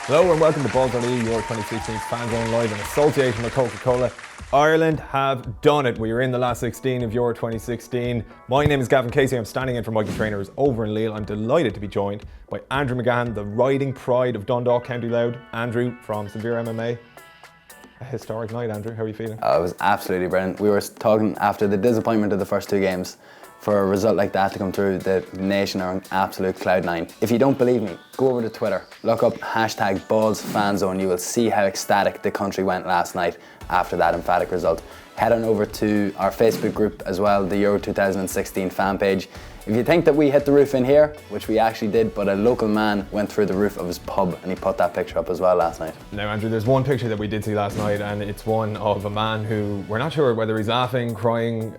Hello and welcome to Balls.ie, your 2016 Fan Zone Live in association with Coca-Cola. Ireland have done it. We are in the last 16 of Euro 2016. My name is Gavin Casey. I'm standing in for Mikey Traynor, who's over in Lille. I'm delighted to be joined by Andrew McGahan, the riding pride of Dundalk County Loud. Andrew from Severe MMA. A historic night, Andrew. How are you feeling? It was absolutely brilliant. We were talking after the disappointment of the first two games. For a result like that to come through, the nation are on absolute cloud nine. If you don't believe me, go over to Twitter, look up #BallsFanZone. You will see how ecstatic the country went last night after that emphatic result. Head on over to our Facebook group as well, the Euro 2016 fan page. If you think that we hit the roof in here, which we actually did, but a local man went through the roof of his pub and he put that picture up as well last night. Now, Andrew, there's one picture that we did see last night, and it's one of a man who, we're not sure whether he's laughing, crying,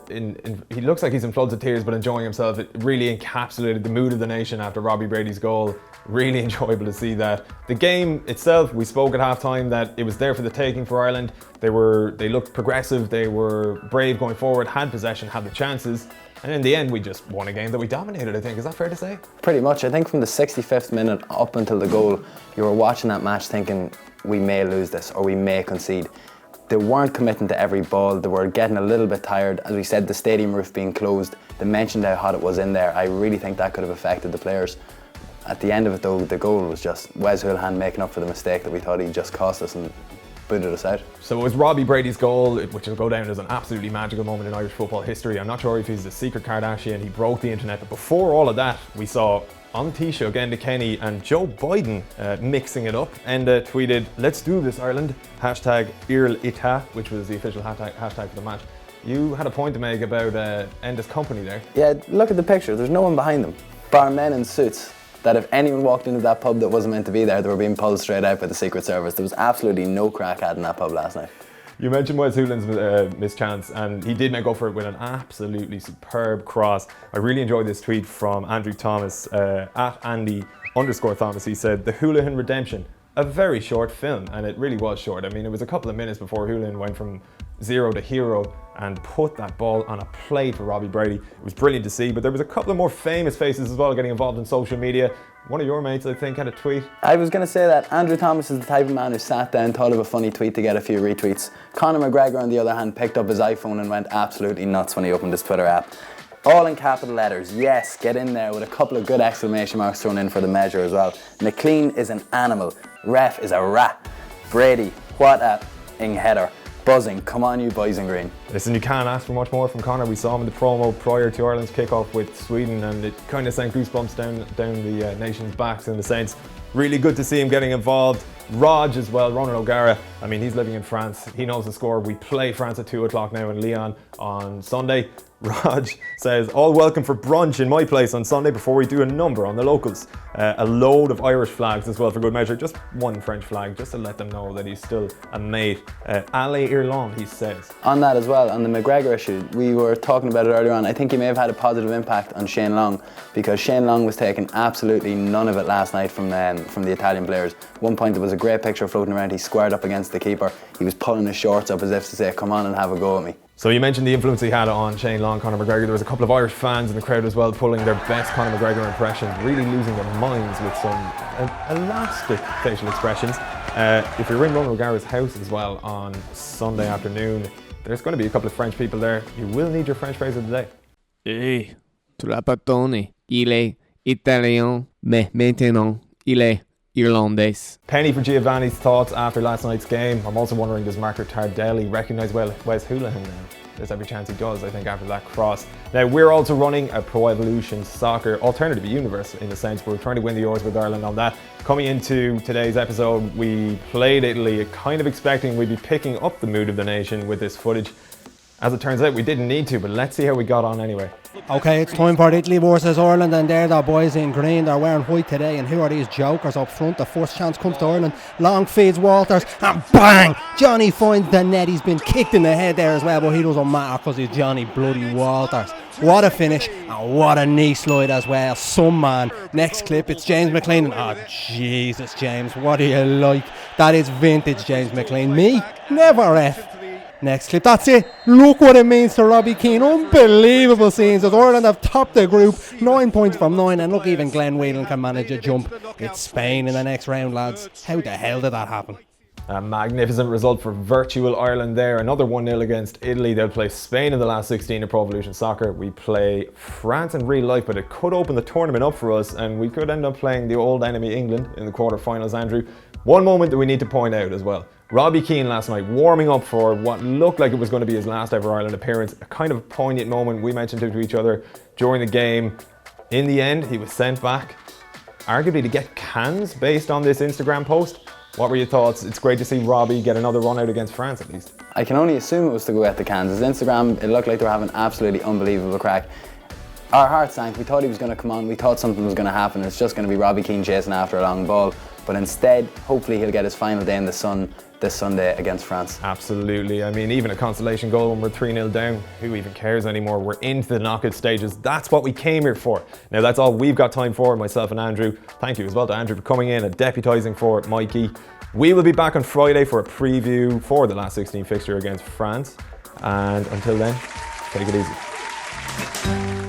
he looks like he's in floods of tears but enjoying himself. It really encapsulated the mood of the nation after Robbie Brady's goal. Really enjoyable to see that. The game itself, we spoke at halftime that it was there for the taking for Ireland. They looked progressive, they were brave going forward, had possession, had the chances. And in the end, we just won a game that we dominated, I think. Is that fair to say? Pretty much. I think from the 65th minute up until the goal, you were watching that match thinking, we may lose this or we may concede. They weren't committing to every ball. They were getting a little bit tired. As we said, the stadium roof being closed, they mentioned how hot it was in there. I really think that could have affected the players. At the end of it though, the goal was just Wes Hoolahan making up for the mistake that we thought he just cost us and booted us out. So it was Robbie Brady's goal, which will go down as an absolutely magical moment in Irish football history. I'm not sure if he's a secret Kardashian, he broke the internet, but before all of that, we saw on Taoiseach, Enda Kenny and Joe Biden mixing it up. Enda tweeted, "Let's do this, Ireland, #IrlIta," which was the official hashtag for the match. You had a point to make about Enda's company there. Yeah, look at the picture, there's no one behind them, bar men in suits. That if anyone walked into that pub that wasn't meant to be there, they were being pulled straight out by the Secret Service. There was absolutely no crack had in that pub last night. You mentioned Wes Hoolahan's mischance, and he did make up for it with an absolutely superb cross. I really enjoyed this tweet from Andrew Thomas, at Andy_Thomas. He said, "The Hoolahan redemption, a very short film," and it really was short. I mean, it was a couple of minutes before Hoolahan went from zero to hero and put that ball on a plate for Robbie Brady. It was brilliant to see, but there was a couple of more famous faces as well getting involved in social media. One of your mates, I think, had a tweet. I was going to say that Andrew Thomas is the type of man who sat down, thought of a funny tweet to get a few retweets. Conor McGregor, on the other hand, picked up his iPhone and went absolutely nuts when he opened his Twitter app. All in capital letters, yes, get in there, with a couple of good exclamation marks thrown in for the measure as well. McLean is an animal, Ref is a rat. Brady, what a header. Buzzing, come on you boys in green. Listen, you can't ask for much more from Conor. We saw him in the promo prior to Ireland's kickoff with Sweden, and it kind of sent goosebumps down the nation's backs in the sense. Really good to see him getting involved. Raj as well, Ronan O'Gara. I mean, he's living in France. He knows the score. We play France at 2 o'clock now in Lyon on Sunday. Raj says, "All welcome for brunch in my place on Sunday before we do a number on the locals." A load of Irish flags as well for good measure. Just one French flag, just to let them know that he's still a mate. Allez Irlande, he says. On that as well, on the McGregor issue, we were talking about it earlier on. I think he may have had a positive impact on Shane Long, because Shane Long was taking absolutely none of it last night from the Italian players. One point there was a great picture floating around. He squared up against the keeper. He was pulling his shorts up as if to say, "Come on and have a go at me." So you mentioned the influence he had on Shane Long, Conor McGregor. There was a couple of Irish fans in the crowd as well, pulling their best Conor McGregor impressions, really losing their minds with some elastic facial expressions. If you're in Ronan O'Gara's house as well on Sunday afternoon, there's going to be a couple of French people there. You will need your French phrase of the day. Eh, tu l'as pas donné. Il est italien, mais maintenant il est irlandais. Penny for Giovanni's thoughts after last night's game. I'm also wondering, does Marco Tardelli recognise Wes Hoolahan now? There's every chance he does, I think, after that cross. Now, we're also running a Pro Evolution Soccer Alternative Universe, in a sense. We're trying to win the Euros with Ireland on that. Coming into today's episode, we played Italy, kind of expecting we'd be picking up the mood of the nation with this footage. As it turns out, we didn't need to, but let's see how we got on anyway. Okay, it's time for Italy versus Ireland, and there the boys in green, they're wearing white today, and who are these jokers up front? The first chance comes to Ireland, long feeds Walters, and bang! Johnny finds the net. He's been kicked in the head there as well, but he doesn't matter because he's Johnny bloody Walters. What a finish, and what a knee slide as well. Some man. Next clip, it's James McLean. Oh, Jesus, James, what do you like? That is vintage James McLean. Me? Never, ref. Next clip, that's it. Look what it means to Robbie Keane. Unbelievable scenes as Ireland have topped the group, 9 points from 9, and look, even Glenn Whelan can manage a jump. It's Spain in the next round, lads. How the hell did that happen? A magnificent result for virtual Ireland there. Another 1-0 against Italy. They'll play Spain in the last 16 of Pro Evolution Soccer. We play France in real life, but it could open the tournament up for us, and we could end up playing the old enemy England in the quarterfinals, Andrew. One moment that we need to point out as well. Robbie Keane last night warming up for what looked like it was going to be his last ever Ireland appearance. A kind of poignant moment. We mentioned it to each other during the game. In the end, he was sent back, arguably to get cans based on this Instagram post. What were your thoughts? It's great to see Robbie get another run out against France at least. I can only assume it was to go at the cans. His Instagram, it looked like they were having absolutely unbelievable crack. Our hearts sank. We thought he was going to come on. We thought something was going to happen. It's just going to be Robbie Keane chasing after a long ball. But instead, hopefully he'll get his final day in the sun this Sunday against France. Absolutely. I mean, even a consolation goal when we're 3-0 down, who even cares anymore? We're into the knockout stages. That's what we came here for. Now, that's all we've got time for, myself and Andrew. Thank you as well to Andrew for coming in and deputising for Mikey. We will be back on Friday for a preview for the last 16 fixture against France. And until then, take it easy.